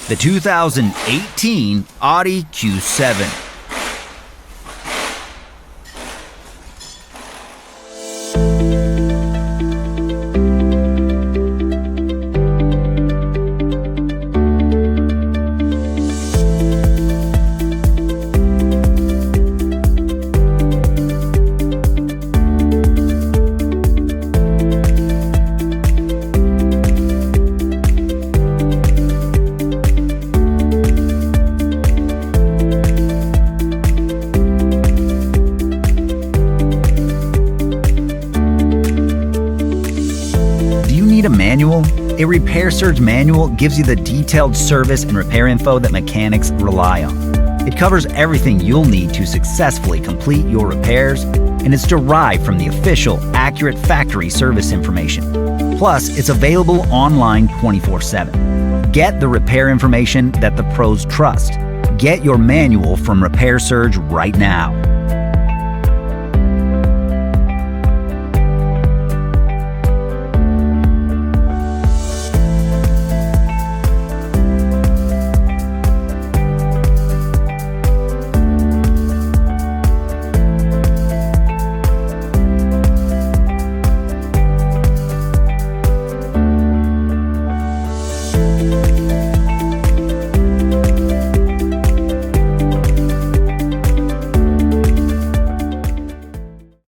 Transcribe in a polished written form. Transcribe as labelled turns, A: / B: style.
A: the 2018 Audi Q7. A manual? A Repair Surge manual gives you the detailed service and repair info that mechanics rely on. It covers everything you'll need to successfully complete your repairs, and it's derived from the official, accurate factory service information. Plus, it's available online 24/7. Get the repair information that the pros trust. Get your manual from Repair Surge right now.